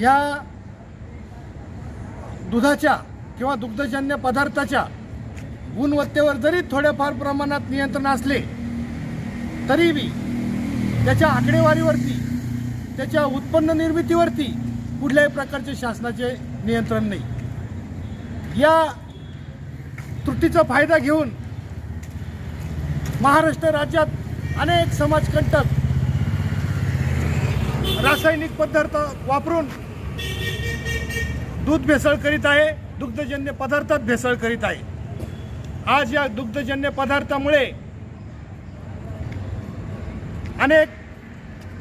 या दुधाच्या किंवा दुग्धजन्य पदार्थाच्या गुणवत्तेवर जरी थोड्याफार प्रमाणात नियंत्रण असले तरी बी त्याच्या आकडेवारीवरती, त्याच्या उत्पन्न निर्मितीवरती कुठल्याही प्रकारचे शासनाचे नियंत्रण नाही। या त्रुटीचा फायदा घेऊन महाराष्ट्र राज्यात अनेक समाजकंटक रासायनिक पदार्थ वापरून दूध भेसळ करीत आहे, दुग्धजन्य पदार्थात भेसळ करीत आहे। आज या दुग्धजन्य पदार्थामुळे अनेक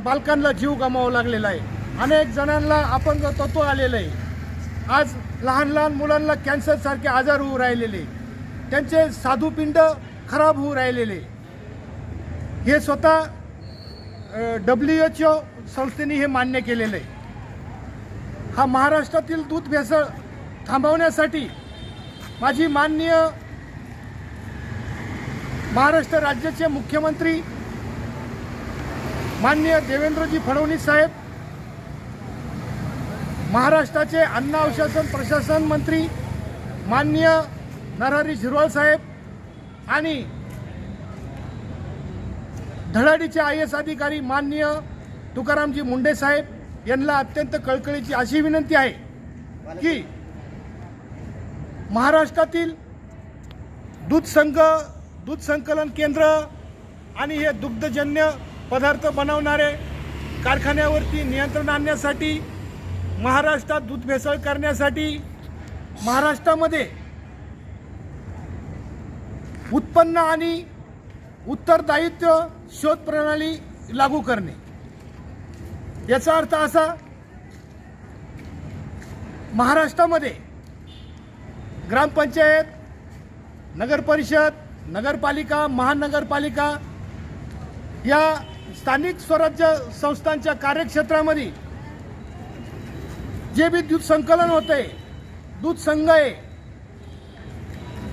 बालकांना जीव गमावा लागलेला आहे, अनेक जणांना अपंगत्व आलेलं आहे। आज लहान लहान मुलांना कॅन्सर सारखे आजार होऊ राहिलेले, त्यांचे स्वादुपिंड खराब होऊ राहिलेले। हे स्वतः WHO संस्थेने हे मान्य केलेलं आहे। हा महाराष्ट्रातील दूध भेसळ थांबवण्यासाठी माझी माननीय महाराष्ट्र राज्याचे मुख्यमंत्री माननीय देवेंद्रजी फडणवीस साहेब, महाराष्ट्राचे अन्न औषध प्रशासन मंत्री माननीय नरहरी झिरवाळ साहेब आणि धडाडीचे IAS अधिकारी माननीय तुकारामजी मुंडे साहेब यांना अत्यंत कळकळीची अशी विनंती आहे की महाराष्ट्रातील दूध संकलन केंद्र आणि हे दुग्धजन्य पदार्थ बनवणारे कारखान्यावरती नियंत्रण आणण्यासाठी, महाराष्ट्रात दूध भेसळ करण्यासाठी महाराष्ट्रामध्ये उत्पन्न आणि उत्तरदायित्व शोध प्रणाली लागू करणे। याचा अर्थ असा, महाराष्ट्रामध्ये ग्रामपंचायत, नगरपरिषद, नगरपालिका, महानगरपालिका या स्थानिक स्वराज्य संस्थांच्या कार्यक्षेत्रामध्ये जे बी दूध संकलन होते, दूध संघ आहे,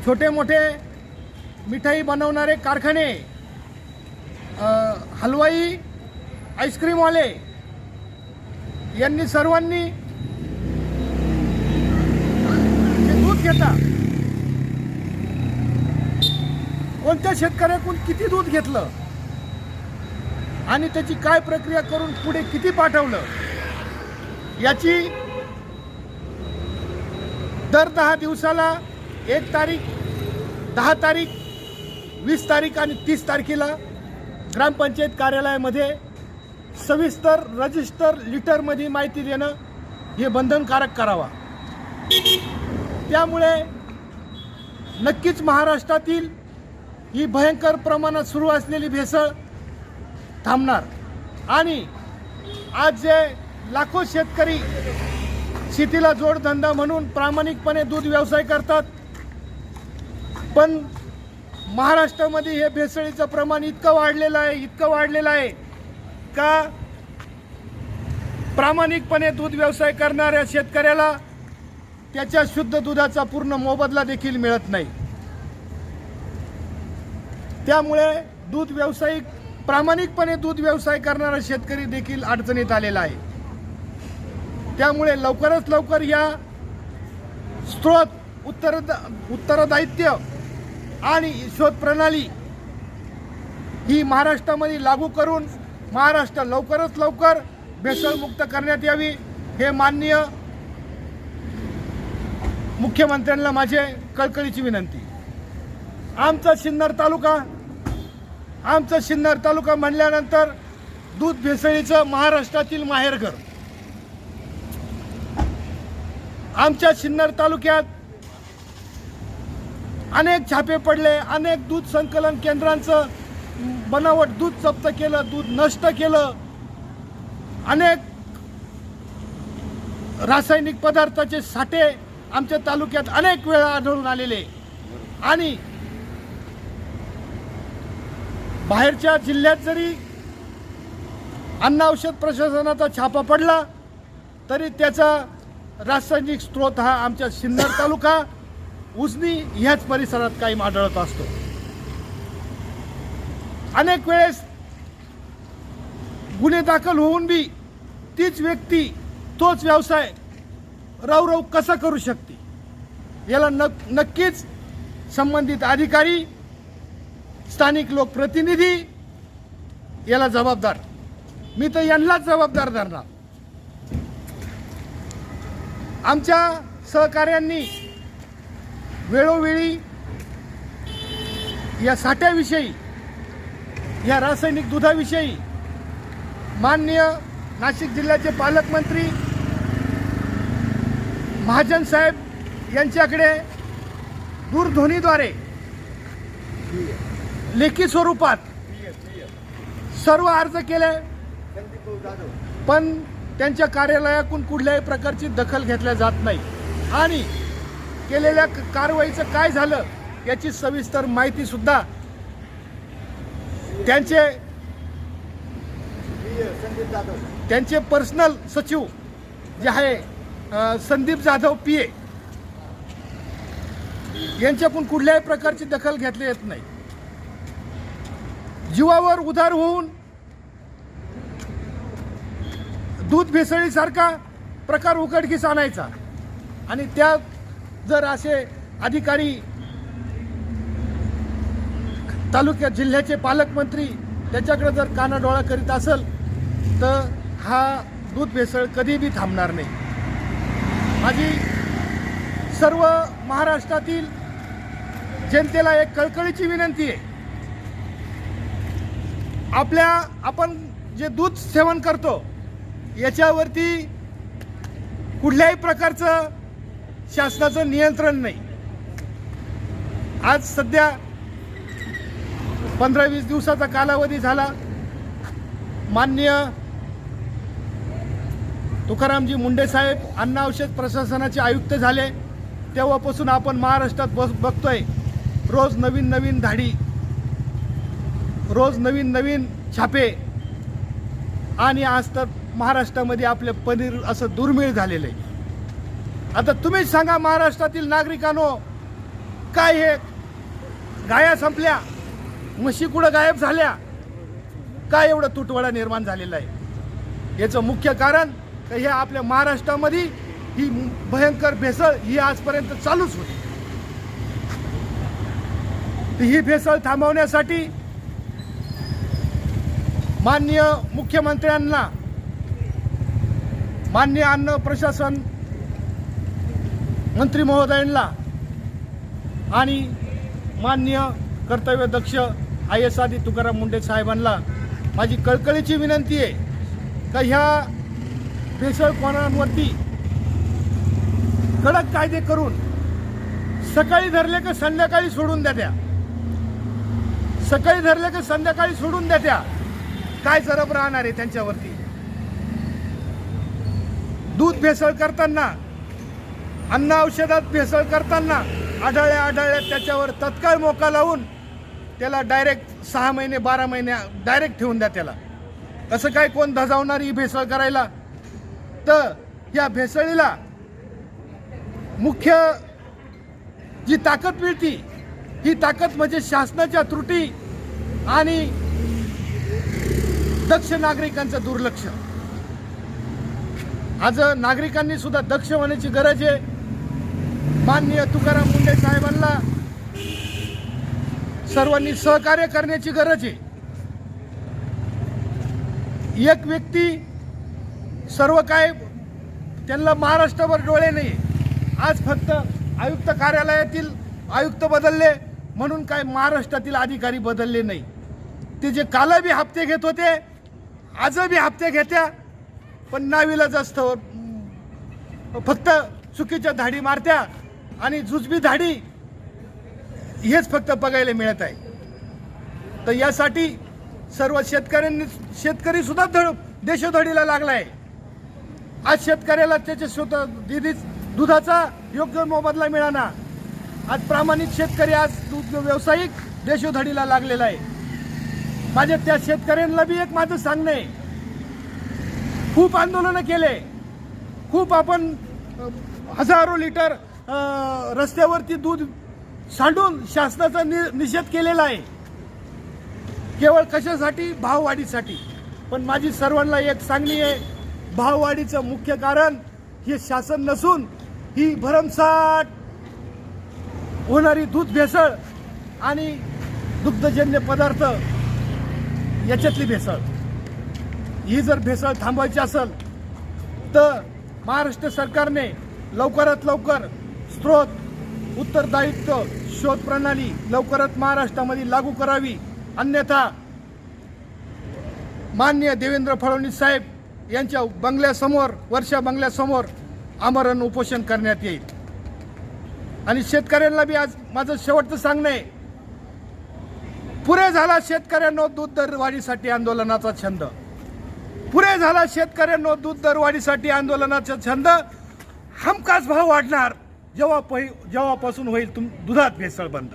छोटे मोठे मिठाई बनवणारे कारखाने, हलवाई, आईस्क्रीमवाले यांनी सर्वांनी दूध घेता, कोणत्या शेतकऱ्याकडून किती दूध घेतलं आणि त्याची काय प्रक्रिया करून पुढे किती पाठवलं याची दर 10 दिवसाला 1 तारीख, 10 तारीख, 20 तारीख आणि 30 तारखेला ग्रामपंचायत कार्यालयामध्ये सविस्तर रजिस्टर लिटरमध्ये माहिती देणं हे बंधनकारक करावा। त्यामुळे नक्कीच महाराष्ट्रातील ही भयंकर प्रमाणात सुरू असलेली भेसळ थांबणार आणि आज जे लाखो शेतकरी शेतीला जोडधंदा म्हणून प्रामाणिकपणे दूध व्यवसाय करतात, पण महाराष्ट्रामध्ये हे भेसळीचं प्रमाण इतकं वाढलेलं आहे का प्रामाणिकपणे दूध व्यवसाय करणाऱ्या शेतकऱ्याला त्याच्या शुद्ध दुधाचा पूर्ण मोबदला देखील मिळत नाही। त्यामुळे दूध व्यावसायिक प्रामाणिकपणे दूध व्यवसाय करणारा शेतकरी देखील अडचणीत आलेला आहे। त्यामुळे लवकरात लवकर या स्त्रोत उत्तरदायित्व आणि शोध प्रणाली ही महाराष्ट्रामध्ये लागू करून महाराष्ट्र लवकरात लवकर भेसळमुक्त करण्यात यावी, हे माननीय मुख्यमंत्र्यांना माझे कळकळीची विनंती। आमचा सिन्नर तालुका म्हणल्यानंतर दूध भेसळीचं महाराष्ट्रातील माहेरघर। आमच्या सिन्नर तालुक्यात अनेक छापे पडले, अनेक दूध संकलन केंद्रांचं बनावट दूध जप्त केलं, दूध नष्ट केलं, अनेक रासायनिक पदार्थाचे साठे आमच्या तालुक्यात अनेक वेळा आढळून आलेले आणि बाहेरच्या जिल्ह्यात जरी अन्न औषध प्रशासनाचा छापा पडला तरी त्याचा रासायनिक स्त्रोत हा आमच्या सिन्नर तालुका उजनी ह्याच परिसरात कायम आढळत असतो। अनेक वेळेस गुन्हे दाखल होऊन बी तीच व्यक्ती तोच व्यवसाय रवरव कसा करू शकते, याला नक्कीच संबंधित अधिकारी, स्थानिक लोकप्रतिनिधी याला जबाबदार. मी तर यांनाच जबाबदार धरणार. आमच्या सहकाऱ्यांनी वेळोवेळी या साठ्याविषयी, या रासायनिक दुधाविषयी माननीय नाशिक जिल्ह्याचे पालकमंत्री महाजन साहेब यांच्याकडे दूरध्वनीद्वारे लेखी स्वरूपात सर्व अर्ज केले, पण त्यांच्या कार्यालयातून कुठल्याही प्रकारची दखल घेतल्या जात नाही आणि केलेल्या कारवाईचं काय झालं याची सविस्तर माहिती सुद्धा त्यांचे पर्सनल सचिव जे आहे संदीप जाधव पीए यांच्याकडून कुठल्याही प्रकारची दखल घेतली येत नाही. जीवावर उधार होऊन दूध भेसळीसारखा प्रकार उघडकीस आणायचा आणि त्यात जर असे अधिकारी, तालुक्यात जिल्ह्याचे पालकमंत्री त्याच्याकडे जर कानाडोळा करीत असेल तर हा दूध भेसळ कधी बी थांबणार नाही. माझी सर्व महाराष्ट्रातील जनतेला एक कळकळीची विनंती आहे. आपण जे दूध सेवन करतो याच्यावरती कुठल्याही प्रकारचं शासनाचं नियंत्रण नाही. आज सध्या 15-20 दिवसाचा कालावधी झाला. माननीय तुकारामजी मुंडे साहेब अन्न औषध प्रशासनाचे आयुक्त झाले तेव्हापासून आपण महाराष्ट्रात बघतोय रोज नवीन नवीन धाडी, रोज नवीन नवीन छापे आणि आज तर महाराष्ट्रामध्ये आपले पनीर असं दुर्मिळ झालेलं आहे. आता तुम्हीच सांगा महाराष्ट्रातील नागरिकांनो, काय हे गाया संपल्या, म्हशी कुठं गायब झाल्या, काय एवढं तुटवडा निर्माण झालेला आहे? याचं मुख्य कारण हे आपल्या महाराष्ट्रामध्ये ही भयंकर भेसळ ही आजपर्यंत चालूच होती. ही भेसळ थांबवण्यासाठी माननीय मुख्यमंत्र्यांना, माननीय अन्न प्रशासन मंत्री महोदयांना आणि माननीय कर्तव्यदक्ष IAS तुकाराम मुंडे साहेबांना माझी कळकळीची विनंती आहे का ह्या भेसळखोरांवरती कडक कायदे करून सकाळी धरले का संध्याकाळी सोडून द्या, सकाळी धरले का संध्याकाळी सोडून द्या. काय जरब राहणार आहे त्यांच्यावरती? दूध भेसळ करताना, अन्न औषधात भेसळ करताना आढळल्या त्याच्यावर तत्काळ मोका लावून त्याला डायरेक्ट 6 महिने 12 महिने डायरेक्ट ठेवून द्या त्याला. कसं काय कोण धजावणार ही भेसळ करायला? तर या भेसळीला मुख्य जी ताकद मिळती ही ताकद म्हणजे शासनाच्या त्रुटी आणि दक्ष नागरिकांचं दुर्लक्ष. आज नागरिकांनी सुद्धा दक्ष होण्याची गरज आहे. माननीय तुकाराम मुंडे साहेबांना सर्वांनी सहकार्य करण्याची गरज आहे. एक व्यक्ती सर्व काय, त्यांना महाराष्ट्रावर डोळे नाही. आज फक्त आयुक्त कार्यालयातील आयुक्त बदलले म्हणून काय महाराष्ट्रातील अधिकारी बदलले नाही. ते जे काल बी हप्ते घेत होते आज बी हप्ते घेत्या, पण नावीलाज असतं फक्त चुकीच्या धाडी मारत्या आणि जुजबी धाडी हेच फक्त बघायला मिळत आहे. तर यासाठी सर्व शेतकरी सुद्धा देशोधडीला लागलाय. आज शेतकऱ्याला त्याच्या स्वतः दुधाचा योग्य मोबदला मिळाला. आज प्रामाणिक शेतकरी, आज दूध व्यावसायिक देशोधडीला लागलेला आहे. माझ्या त्या शेतकऱ्यांना बी एक माझं सांगणं आहे, खूप आंदोलनं केले, खूप आपण हजारो लिटर रस्त्यावरती दूध सांडून शासनाचा निषेध केलेला आहे, केवळ कशासाठी? भाववाढीसाठी. पण माझी सर्वांना एक सांगणी आहे, भाववाढीचं मुख्य कारण हे शासन नसून ही भरमसाठ होणारी दूध भेसळ आणि दुग्धजन्य पदार्थ याच्यातली भेसळ. ही जर भेसळ थांबवायची असेल तर महाराष्ट्र सरकारने लवकरात लवकर स्त्रोत उत्तरदायित्व शोध प्रणाली लवकरात महाराष्ट्रामध्ये लागू करावी. अन्यथा माननीय देवेंद्र फडणवीस साहेब यांच्या बंगल्यासमोर वर्षा बंगल्यासमोर आमरण उपोषण करण्यात येईल. आणि शेतकऱ्यांना बी आज माझं शेवटचं सांगणं आहे, पुरे झाला शेतकऱ्यांनो दूध दरवाढीसाठी आंदोलनाचा छंद. पुरे झाला शेतकऱ्यांनो दूध दरवाढीसाठी आंदोलनाचा छंद. हमखास भाव वाढणार जेव्हापासून होईल दुधात भेसळ बंद.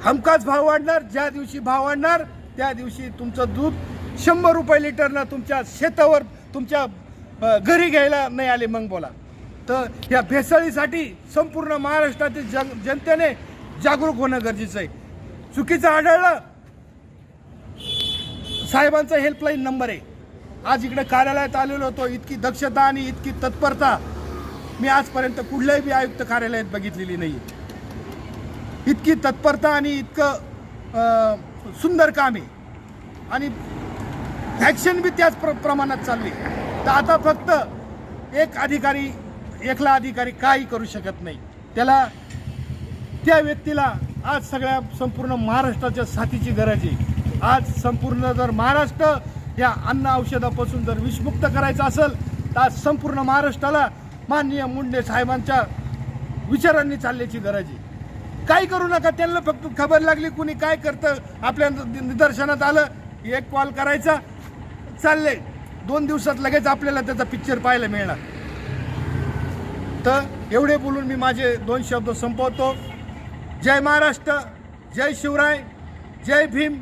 हमखास भाव वाढणार. ज्या दिवशी भाव वाढणार त्या दिवशी तुमचं दूध 100 रुपये लिटरनं तुमच्या शेतावर तुमच्या घरी घ्यायला नाही आले मग बोला. तर या भेसळीसाठी संपूर्ण महाराष्ट्रातील जनतेने जागरूक होणं गरजेचं आहे. चुकीचं आढळलं साहेबांचा हेल्पलाईन नंबर आहे. आज इकडे कार्यालयात आलेलो होतो. इतकी दक्षता आणि इतकी तत्परता मी आजपर्यंत कुठल्याही बी आयुक्त कार्यालयात बघितलेली नाही. इतकी तत्परता आणि इतकं सुंदर काम आहे आणि ॲक्शन बी त्याच प्रमाणात चालली. तर आता फक्त एकला अधिकारी काही करू शकत नाही. त्या व्यक्तीला आज सगळ्या संपूर्ण महाराष्ट्राच्या साथीची गरज आहे. आज संपूर्ण जर महाराष्ट्र या अन्न औषधापासून जर विषमुक्त करायचं असेल तर आज संपूर्ण महाराष्ट्राला माननीय मुंडे साहेबांच्या विचारांनी चालण्याची गरज आहे. काही करू नका. त्यांना फक्त खबर लागली कुणी काय करतं आपल्या निदर्शनात आलं, एक कॉल करायचा चालले 2 दिवसात लगेच आपल्याला त्याचा पिक्चर पाहायला मिळणार. तर एवढे बोलून मी माझे 2 शब्द संपवतो. जय महाराष्ट्र, जय शिवराय, जय भीम.